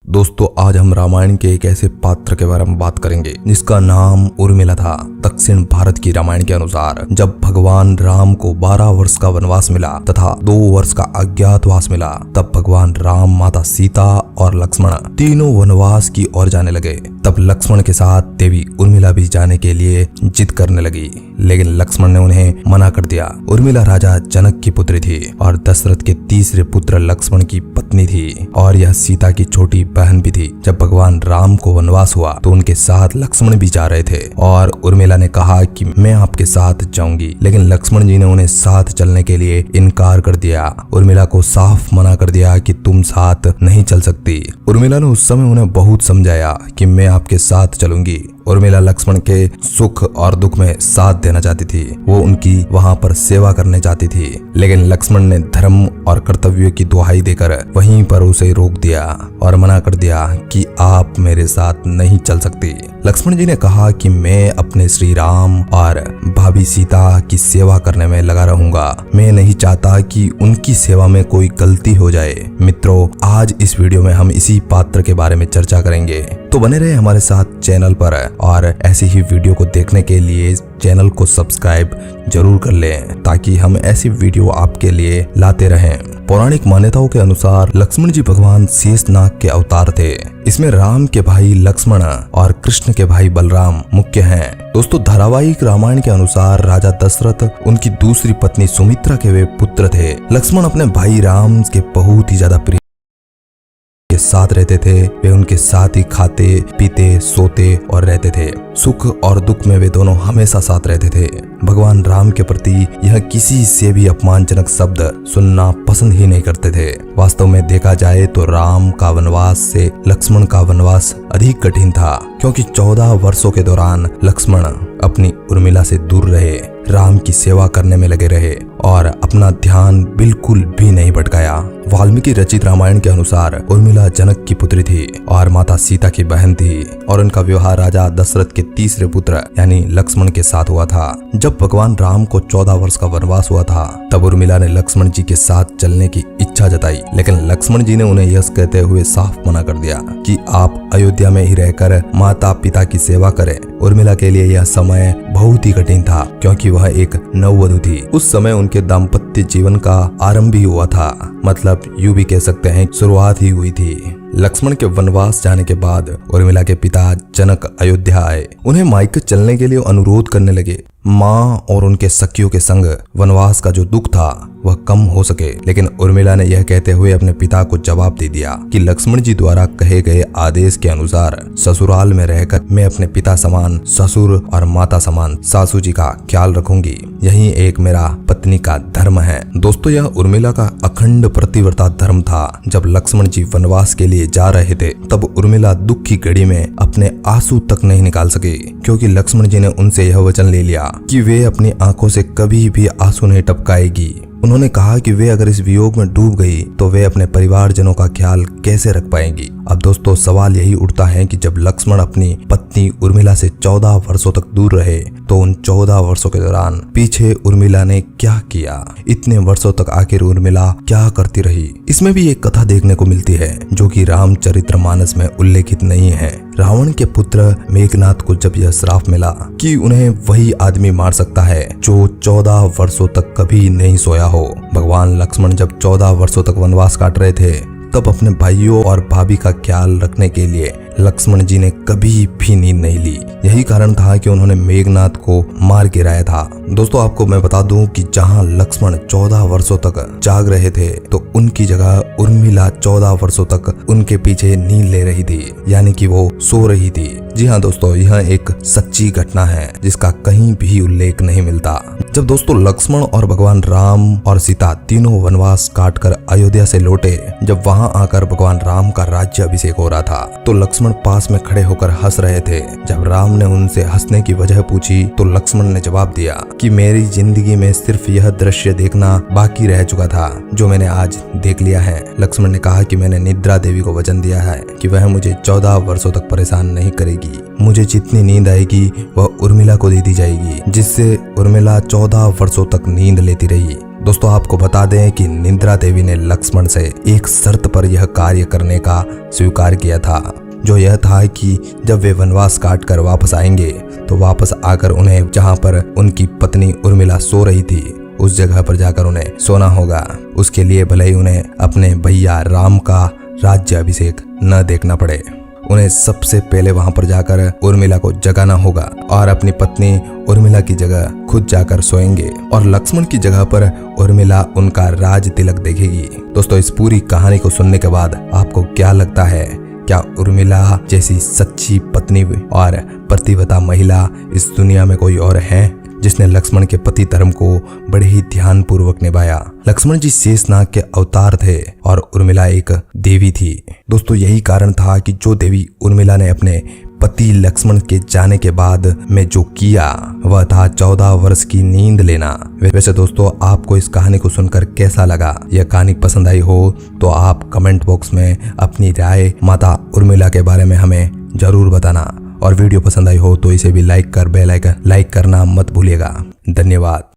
दोस्तों आज हम रामायण के एक ऐसे पात्र के बारे में बात करेंगे जिसका नाम उर्मिला था। दक्षिण भारत की रामायण के अनुसार जब भगवान राम को 12 वर्ष का वनवास मिला तथा 2 वर्ष का अज्ञातवास मिला, तब भगवान राम, माता सीता और लक्ष्मण तीनों वनवास की ओर जाने लगे। तब लक्ष्मण के साथ देवी उर्मिला भी जाने के लिए जिद करने लगी, लेकिन लक्ष्मण ने उन्हें मना कर दिया। उर्मिला राजा जनक की पुत्री थी और दशरथ के तीसरे पुत्र लक्ष्मण की पत्नी थी और यह सीता की छोटी बहन भी थी। जब भगवान राम को वनवास हुआ तो उनके साथ लक्ष्मण भी जा रहे थे और उर्मिला ने कहा कि मैं आपके साथ जाऊंगी, लेकिन लक्ष्मण जी ने उन्हें साथ चलने के लिए इनकार कर दिया। उर्मिला को साफ मना कर दिया कि तुम साथ नहीं चल सकती। उर्मिला ने उस समय उन्हें बहुत समझाया कि मैं आपके साथ चलूंगी। उर्मिला लक्ष्मण के सुख और दुख में साथ देना चाहती थी, वो उनकी वहां पर सेवा करने चाहती थी, लेकिन लक्ष्मण ने धर्म और कर्तव्यों की दुहाई देकर वहीं पर उसे रोक दिया और मना कर दिया कि आप मेरे साथ नहीं चल सकती। लक्ष्मण जी ने कहा कि मैं अपने श्री राम और भाभी सीता की सेवा करने में लगा रहूंगा, मैं नहीं चाहता कि उनकी सेवा में कोई गलती हो जाए। मित्रों, आज इस वीडियो में हम इसी पात्र के बारे में चर्चा करेंगे, तो बने रहे हमारे साथ चैनल पर और ऐसी ही वीडियो को देखने के लिए चैनल को सब्सक्राइब जरूर कर लें ताकि हम ऐसी वीडियो आपके लिए लाते रहें। पौराणिक मान्यताओं के अनुसार लक्ष्मण जी भगवान शेषनाग के अवतार थे। इसमें राम के भाई लक्ष्मण और कृष्ण के भाई बलराम मुख्य हैं। दोस्तों, धारावाहिक रामायण के अनुसार राजा दशरथ उनकी दूसरी पत्नी सुमित्रा के वे पुत्र थे। लक्ष्मण अपने भाई राम के बहुत ही ज्यादा प्रिय के साथ रहते थे। वे उनके साथ ही खाते पीते सोते और रहते थे। सुख और दुख में वे दोनों हमेशा साथ रहते थे। भगवान राम के प्रति यह किसी से भी अपमानजनक शब्द सुनना पसंद ही नहीं करते थे। वास्तव में देखा जाए तो राम का वनवास से लक्ष्मण का वनवास अधिक कठिन था, क्योंकि 14 वर्षों के दौरान लक्ष्मण अपनी उर्मिला से दूर रहे, राम की सेवा करने में लगे रहे और अपना ध्यान बिल्कुल भी नहीं भटकाया। वाल्मीकि रचित रामायण के अनुसार उर्मिला जनक की पुत्री थी और माता सीता की बहन थी और उनका विवाह राजा दशरथ के तीसरे पुत्र यानी लक्ष्मण के साथ हुआ था। जब भगवान राम को 14 वर्ष का वनवास हुआ था, तब उर्मिला ने लक्ष्मण जी के साथ चलने की इच्छा जताई, लेकिन लक्ष्मण जी ने उन्हें यह कहते हुए साफ मना कर दिया कि आप अयोध्या में ही रहकर माता पिता की सेवा करें। उर्मिला के लिए यह समय बहुत ही कठिन था, क्योंकि वह एक नववधू थी। उस समय उनके दाम्पत्य जीवन का आरंभ ही हुआ था, मतलब यूं भी कह सकते हैं शुरुआत ही हुई थी। लक्ष्मण के वनवास जाने के बाद उर्मिला के पिता जनक अयोध्या आए। उन्हें मायके चलने के लिए अनुरोध करने लगे। माँ और उनके सखियों के संग वनवास का जो दुख था वह कम हो सके, लेकिन उर्मिला ने यह कहते हुए अपने पिता को जवाब दे दिया कि लक्ष्मण जी द्वारा कहे गए आदेश के अनुसार ससुराल में रहकर मैं अपने पिता समान ससुर और माता समान सासू जी का ख्याल रखूंगी। यही एक मेरा पत्नी का धर्म है। दोस्तों, यह उर्मिला का अखंड प्रतिव्रता धर्म था। जब लक्ष्मण जी वनवास के लिए जा रहे थे, तब उर्मिला दुख की घड़ी में अपने आंसू तक नहीं निकाल सके, क्योंकि लक्ष्मण जी ने उनसे यह वचन ले लिया कि वे अपनी आंखों से कभी भी आंसू नहीं टपकाएगी। उन्होंने कहा कि वे अगर इस वियोग में डूब गई तो वे अपने परिवारजनों का ख्याल कैसे रख पाएंगी। अब दोस्तों, सवाल यही उठता है कि जब लक्ष्मण अपनी पत्नी उर्मिला से 14 वर्षों तक दूर रहे, तो उन 14 वर्षों के दौरान पीछे उर्मिला ने क्या किया? इतने वर्षों तक आखिर उर्मिला क्या करती रही? इसमें भी एक कथा देखने को मिलती है जो कि रामचरितमानस में उल्लेखित नहीं है। रावण के पुत्र मेघनाथ को जब यह श्राप मिला कि उन्हें वही आदमी मार सकता है जो 14 वर्षों तक कभी नहीं सोया हो, भगवान लक्ष्मण जब 14 वर्षों तक वनवास काट रहे थे, तब अपने भाइयों और भाभी का ख्याल रखने के लिए लक्ष्मण जी ने कभी भी नींद नहीं ली। यही कारण था कि उन्होंने मेघनाथ को मार गिराया था। दोस्तों, आपको मैं बता दूं कि जहां लक्ष्मण 14 वर्षों तक जाग रहे थे, तो उनकी जगह उर्मिला 14 वर्षों तक उनके पीछे नींद ले रही थी, यानी कि वो सो रही थी। जी हाँ दोस्तों, यह एक सच्ची घटना है जिसका कहीं भी उल्लेख नहीं मिलता। जब दोस्तों लक्ष्मण और भगवान राम और सीता तीनों वनवास काट कर अयोध्या से लौटे, जब वहां आकर भगवान राम का राज्य अभिषेक हो रहा था, तो लक्ष्मण पास में खड़े होकर हंस रहे थे। जब राम ने उनसे हंसने की वजह पूछी, तो लक्ष्मण ने जवाब दिया कि मेरी जिंदगी में सिर्फ यह दृश्य देखना बाकी रह चुका था जो मैंने आज देख लिया है। लक्ष्मण ने कहा कि मैंने निद्रा देवी को वचन दिया है कि वह मुझे 14 वर्षों तक परेशान नहीं करेगी। मुझे जितनी नींद आएगी वह उर्मिला को दे दी जाएगी, जिससे उर्मिला 14 वर्षों तक नींद लेती रही। दोस्तों आपको बता दें कि निंद्रा देवी ने लक्ष्मण से एक शर्त पर यह कार्य करने का स्वीकार किया था, जो यह था कि जब वे वनवास काट कर वापस आएंगे तो वापस आकर उन्हें जहाँ पर उनकी पत्नी उर्मिला सो रही थी उस जगह पर जाकर उन्हें सोना होगा। उसके लिए भले ही उन्हें अपने भैया राम का राज्य अभिषेक न देखना पड़े, उन्हें सबसे पहले वहां पर जाकर उर्मिला को जगाना होगा और अपनी पत्नी उर्मिला की जगह खुद जाकर सोएंगे और लक्ष्मण की जगह पर उर्मिला उनका राज तिलक देखेगी। दोस्तों इस पूरी कहानी को सुनने के बाद आपको क्या लगता है, क्या उर्मिला जैसी सच्ची पत्नी और प्रतिव्रता महिला इस दुनिया में कोई और है जिसने लक्ष्मण के पति धर्म को बड़े ही ध्यान पूर्वक निभाया? लक्ष्मण जी शेषनाग के अवतार थे और उर्मिला एक देवी थी। दोस्तों यही कारण था कि जो देवी उर्मिला ने अपने पति लक्ष्मण के जाने के बाद में जो किया वह था 14 वर्ष की नींद लेना। वैसे दोस्तों आपको इस कहानी को सुनकर कैसा लगा? यह कहानी पसंद आई हो तो आप कमेंट बॉक्स में अपनी राय माता उर्मिला के बारे में हमें जरूर बताना और वीडियो पसंद आई हो तो इसे भी लाइक करना मत भूलिएगा। धन्यवाद।